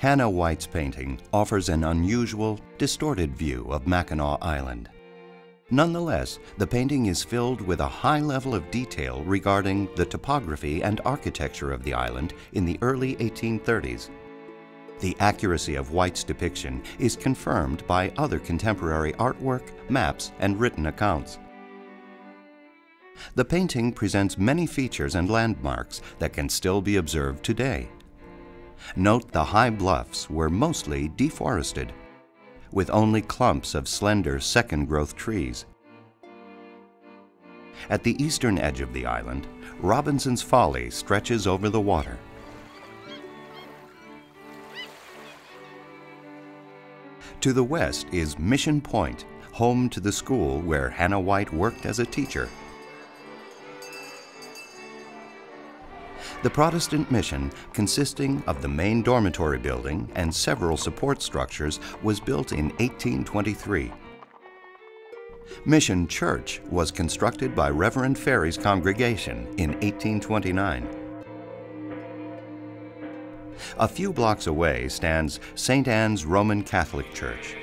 Hannah White's painting offers an unusual, distorted view of Mackinac Island. Nonetheless, the painting is filled with a high level of detail regarding the topography and architecture of the island in the early 1830s. The accuracy of White's depiction is confirmed by other contemporary artwork, maps, and written accounts. The painting presents many features and landmarks that can still be observed today. Note the high bluffs were mostly deforested, with only clumps of slender second-growth trees. At the eastern edge of the island, Robinson's Folly stretches over the water. To the west is Mission Point, home to the school where Hannah White worked as a teacher. The Protestant mission, consisting of the main dormitory building and several support structures, was built in 1823. Mission Church was constructed by Reverend Ferry's congregation in 1829. A few blocks away stands St. Anne's Roman Catholic Church.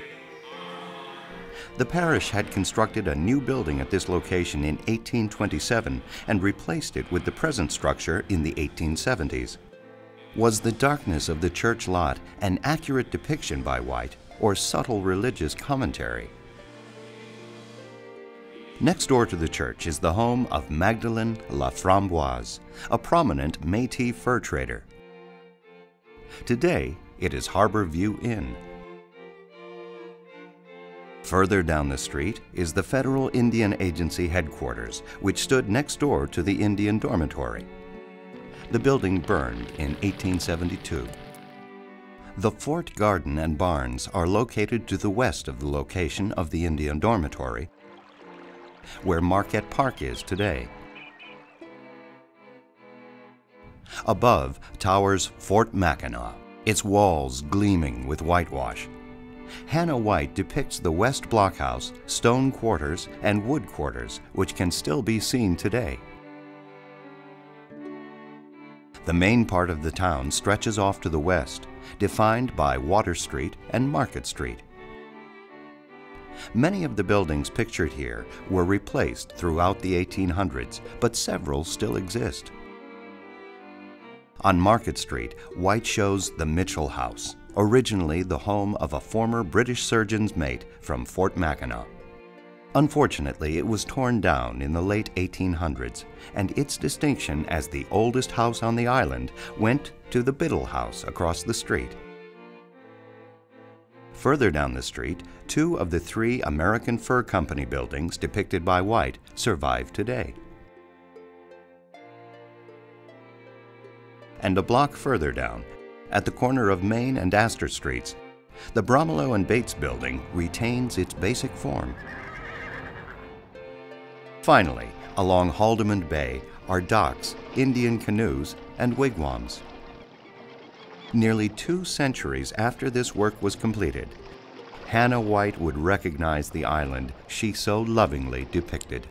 The parish had constructed a new building at this location in 1827 and replaced it with the present structure in the 1870s. Was the darkness of the church lot an accurate depiction by White or subtle religious commentary? Next door to the church is the home of Magdalene Laframboise, a prominent Métis fur trader. Today, it is Harbor View Inn. Further down the street is the Federal Indian Agency headquarters, which stood next door to the Indian dormitory. The building burned in 1872. The fort garden and barns are located to the west of the location of the Indian dormitory, where Marquette Park is today. Above towers Fort Mackinac, its walls gleaming with whitewash. Hannah White depicts the West Blockhouse, stone quarters, and wood quarters, which can still be seen today. The main part of the town stretches off to the west, defined by Water Street and Market Street. Many of the buildings pictured here were replaced throughout the 1800s, but several still exist. On Market Street, White shows the Mitchell House, originally the home of a former British surgeon's mate from Fort Mackinac. Unfortunately, it was torn down in the late 1800s, and its distinction as the oldest house on the island went to the Biddle House across the street. Further down the street, two of the three American Fur Company buildings depicted by White survive today. And a block further down, at the corner of Main and Astor Streets, the Bromilow and Bates Building retains its basic form. Finally, along Haldimand Bay are docks, Indian canoes, and wigwams. Nearly 2 centuries after this work was completed, Hannah White would recognize the island she so lovingly depicted.